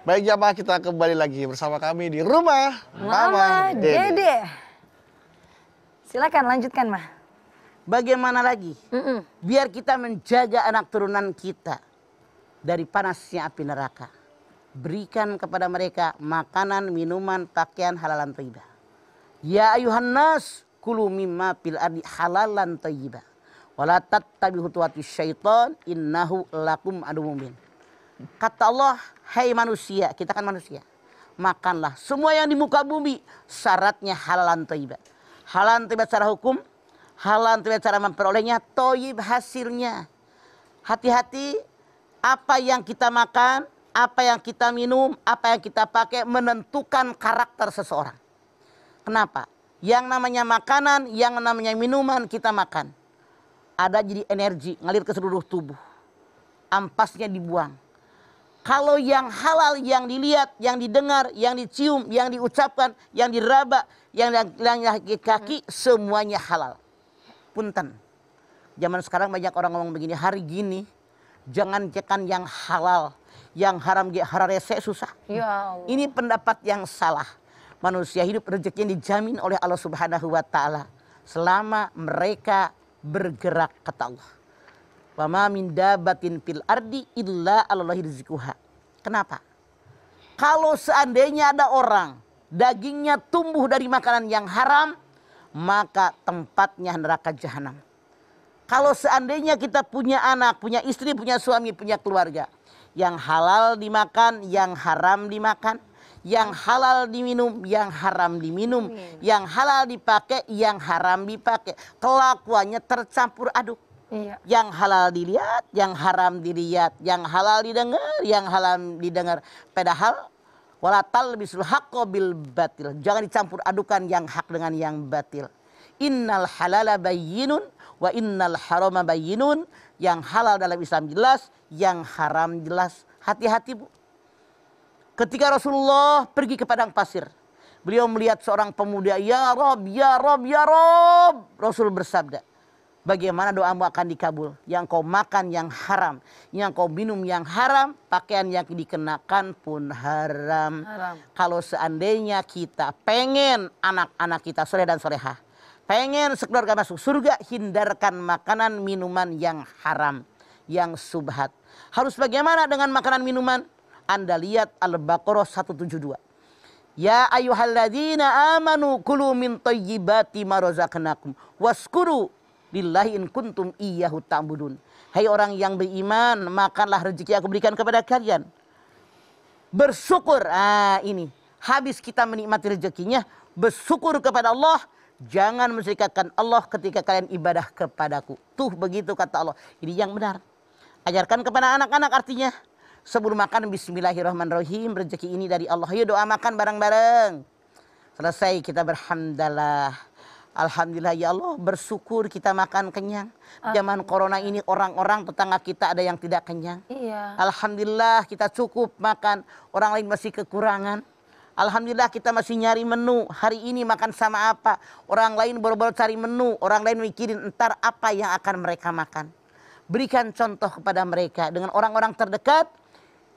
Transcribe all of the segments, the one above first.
Baik jamaah, kita kembali lagi bersama kami di rumah Mama Dede. Silakan lanjutkan, Mah. Bagaimana lagi? Biar kita menjaga anak turunan kita dari panasnya api neraka. Berikan kepada mereka makanan, minuman, pakaian halalan thayyibah. Ya ayuhan nas, kulu mimma fil ardi halalan thayyibah. Wala tattabi'u khutuwatis syaitan innahu lakum aduwwum mubin. Kata Allah, hai manusia, kita kan manusia. Makanlah semua yang di muka bumi, syaratnya halalan thayyibah. Halalan thayyibah secara hukum, halalan thayyibah cara memperolehnya, thayyib hasilnya. Hati-hati apa yang kita makan, apa yang kita minum, apa yang kita pakai menentukan karakter seseorang. Kenapa? Yang namanya makanan, yang namanya minuman kita makan. Ada jadi energi, ngalir ke seluruh tubuh. Ampasnya dibuang. Kalau yang halal, yang dilihat, yang didengar, yang dicium, yang diucapkan, yang diraba, yang kaki, semuanya halal. Punten. Zaman sekarang banyak orang ngomong begini, hari gini jangan cekan yang halal, yang haram hararese susah. Ya Allah. Ini pendapat yang salah. Manusia hidup rezekinya dijamin oleh Allah Subhanahu wa taala selama mereka bergerak kata Allah. Wa ma min dabatin fil ardi illa 'alallahi rizquha. Kenapa? Kalau seandainya ada orang dagingnya tumbuh dari makanan yang haram, maka tempatnya neraka jahanam. Kalau seandainya kita punya anak, punya istri, punya suami, punya keluarga, yang halal dimakan, yang haram dimakan, yang halal diminum, yang haram diminum, yang halal dipakai, yang haram dipakai, kelakuannya tercampur aduk. Iya. Yang halal dilihat, yang haram dilihat, yang halal didengar, yang haram didengar. Padahal wala talbisul haqqo bil batil. Jangan dicampur adukan yang hak dengan yang batil. Innal halala bayyinun wa innal harama bayyinun. Yang halal dalam Islam jelas, yang haram jelas. Hati-hati, Bu. Ketika Rasulullah pergi ke padang pasir, beliau melihat seorang pemuda, ya Rob, ya Rob, ya Rob. Rasul bersabda, bagaimana doamu akan dikabul? Yang kau makan yang haram, yang kau minum yang haram, pakaian yang dikenakan pun haram. Kalau seandainya kita pengen anak-anak kita soleh dan solehah, pengen sekeluarga masuk surga, hindarkan makanan minuman yang haram, yang subhat. Harus bagaimana dengan makanan minuman? Anda lihat Al-Baqarah 172. Ya ayyuhalladzina amanu kulu min thayyibati ma razaqnakum waskuru lillahi in kuntum iyyahu ta'budun. Hai orang yang beriman, makanlah rezeki aku berikan kepada kalian. Bersyukur. Ini. Habis kita menikmati rezekinya, bersyukur kepada Allah. Jangan mensyirikkan Allah ketika kalian ibadah kepadaku. Tuh begitu kata Allah. Ini yang benar. Ajarkan kepada anak-anak artinya. Sebelum makan bismillahirrahmanirrahim. Rezeki ini dari Allah. Ayo doa makan bareng-bareng. Selesai kita berhamdalah. Alhamdulillah ya Allah, bersyukur kita makan kenyang. Zaman corona ini orang-orang tetangga kita ada yang tidak kenyang. Iya. Alhamdulillah kita cukup makan, orang lain masih kekurangan. Alhamdulillah kita masih nyari menu, hari ini makan sama apa. Orang lain baru-baru cari menu, orang lain mikirin entar apa yang akan mereka makan. Berikan contoh kepada mereka dengan orang-orang terdekat.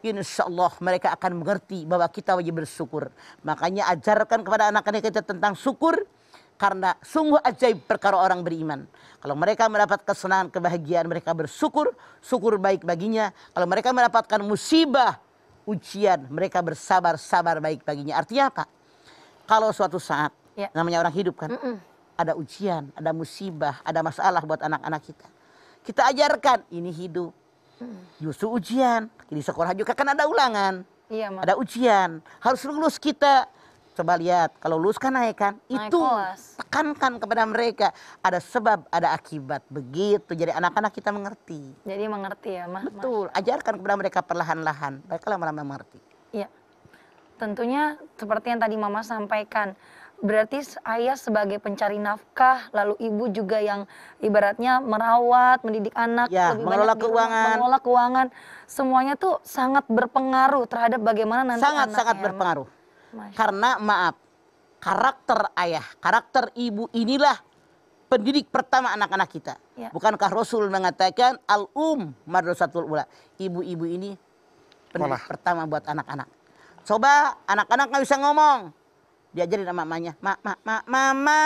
Insya Allah mereka akan mengerti bahwa kita wajib bersyukur. Makanya ajarkan kepada anak-anak kita tentang syukur. Karena sungguh ajaib perkara orang beriman. Kalau mereka mendapat kesenangan, kebahagiaan, mereka bersyukur. Syukur baik baginya. Kalau mereka mendapatkan musibah, ujian, mereka bersabar baik baginya. Artinya apa? Kalau suatu saat, namanya orang hidup kan, ada ujian, ada musibah, ada masalah buat anak-anak kita. Kita ajarkan, ini hidup. Justru ujian. Di sekolah juga kan ada ulangan. Iya, ada ujian. Harus lulus kita. Coba lihat, kalau lulus kan naik kan. Itu tekankan kepada mereka. Ada sebab, ada akibat. Begitu, jadi anak-anak kita mengerti. Jadi mengerti ya, Mah. Betul, ajarkan kepada mereka perlahan-lahan. Mereka lama-lama mengerti. Iya, tentunya seperti yang tadi Mama sampaikan. Berarti ayah sebagai pencari nafkah, lalu ibu juga yang ibaratnya merawat, mendidik anak, ya, lebih mengelola banyak keuangan. Mengelola keuangan. Semuanya tuh sangat berpengaruh terhadap bagaimana nanti anaknya. Sangat berpengaruh. Karena maaf, karakter ayah, karakter ibu inilah pendidik pertama anak-anak kita. Ya. Bukankah Rasul mengatakan al-um madrasatul ula. Ibu-ibu ini pendidik pertama buat anak-anak. Coba anak-anak nggak bisa ngomong, diajarin sama mamanya, mama. Mama.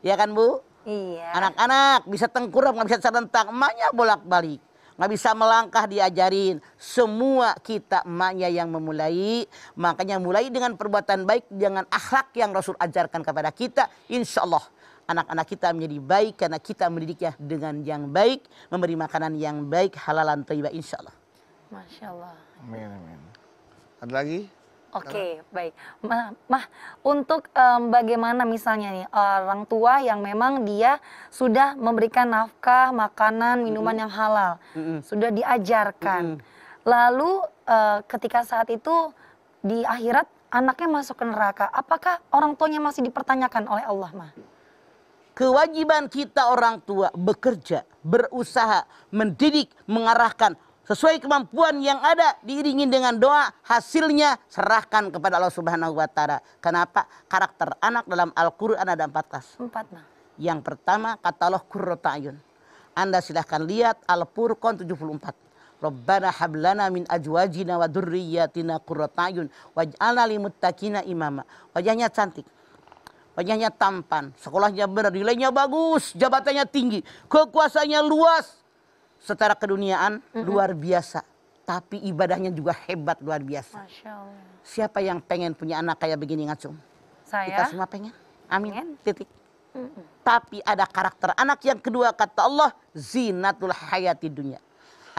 Ya kan Bu? Iya. Anak-anak bisa tengkurap, nggak bisa serentak, emaknya bolak-balik. Nggak bisa melangkah, diajarin. Semua kita emaknya yang memulai. Makanya mulai dengan perbuatan baik, dengan akhlak yang Rasul ajarkan kepada kita. Insya Allah anak-anak kita menjadi baik karena kita mendidiknya dengan yang baik. Memberi makanan yang baik, halalan thayyibah insya Allah. Masya Allah. Amin, amin. Ada lagi? Oke, baik. Mah, untuk bagaimana misalnya nih orang tua yang memang dia sudah memberikan nafkah, makanan, minuman yang halal, sudah diajarkan. Lalu ketika saat itu di akhirat anaknya masuk ke neraka, apakah orang tuanya masih dipertanyakan oleh Allah, Mah? Kewajiban kita orang tua bekerja, berusaha, mendidik, mengarahkan sesuai kemampuan yang ada, diiringi dengan doa, hasilnya serahkan kepada Allah Subhanahu wa taala. Kenapa? Karakter anak dalam Al-Qur'an ada 4 kelas. 4, Mah. Yang pertama kata Allah qurrata ayun. Anda silahkan lihat Al-Furqan 74. Rabbana hablana min ajwajina wa dzurriyyatina qurrata ayun waj'alna lil muttaqina imama. Wajahnya cantik. Wajahnya tampan, sekolahnya benar, nilainya bagus, jabatannya tinggi, kekuasaannya luas. Secara keduniaan luar biasa, tapi ibadahnya juga hebat luar biasa. Masya Allah. Siapa yang pengen punya anak kayak begini ngacung? Kita Saya. semua pengen. Amin. Pengen. Titik. Tapi ada karakter anak yang kedua kata Allah, zinatul hayati dunya.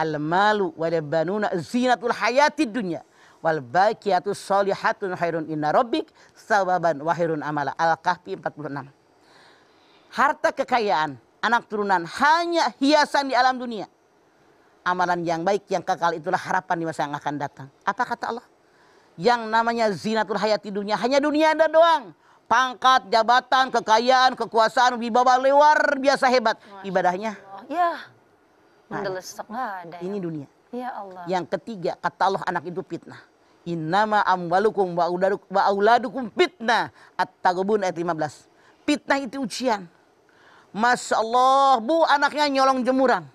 Al-malu wal banuna zinatul hayati dunya. Wal baqiyatus sholihatun khairun inna rabbik sawaban wa khairun amala. Al-Kahfi 46. Harta kekayaan, anak turunan hanya hiasan di alam dunia. Amalan yang baik yang kekal itulah harapan di masa yang akan datang. Apa kata Allah? Yang namanya zinatul hayati dunia hanya dunia ada doang. Pangkat, jabatan, kekayaan, kekuasaan, wibawa luar biasa hebat. Ibadahnya Ya, mendelesek nggak ada. ini dunia. Ya Allah. Yang ketiga kata Allah anak itu fitnah. Innama amwalukum wa auladukum fitnah. At-Taghabun ayat 15. Fitnah itu ujian. Masya Allah, Bu anaknya nyolong jemuran.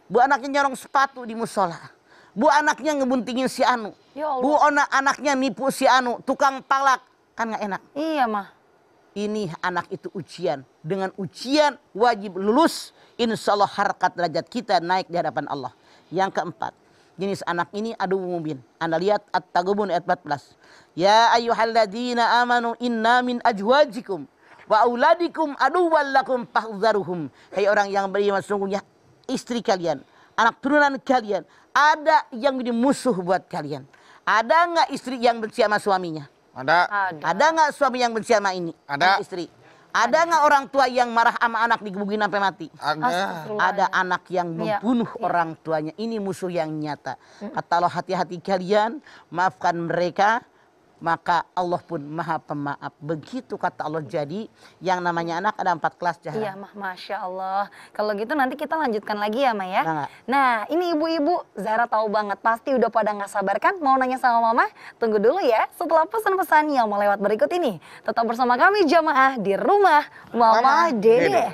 Bu anaknya nyolong sepatu di musola. Bu anaknya ngebuntingin si Anu. Ya Allah. Bu anaknya nipu si Anu, tukang palak. Kan gak enak. Iya, Mah. Ini anak itu ujian. Dengan ujian wajib lulus. Insya Allah harkat derajat kita naik di hadapan Allah. Yang keempat, jenis anak ini adu mubin. Anda lihat At-Taghabun ayat 14. Ya ayyuhalladzina amanu inna min ajwajikum wa auladikum aduwwal lakum fahdharuhum. Hai orang yang beriman, sungguhnya istri kalian, anak turunan kalian ada yang menjadi musuh buat kalian. Ada nggak istri yang benci sama suaminya? Ada. Ada nggak suami yang benci sama ini? Ada. Sama istri. Ada nggak orang tua yang marah sama anak digebugin sampai mati? Ada. Ada anak yang Iya. membunuh orang tuanya. Ini musuh yang nyata. Kata Allah, hati-hati kalian, maafkan mereka, maka Allah pun maha pemaaf. Begitu kata Allah. Jadi yang namanya anak ada 4 kelas Iya, jahat. Mah. Masya Allah. Kalau gitu nanti kita lanjutkan lagi ya, Mah ya. Nah. Nah, ini ibu-ibu, Zahra tahu banget. Pasti udah pada nggak sabar kan mau nanya sama Mama? Tunggu dulu ya setelah pesan-pesan yang mau lewat berikut ini. Tetap bersama kami jamaah di rumah Mama Mama Dede. Dede.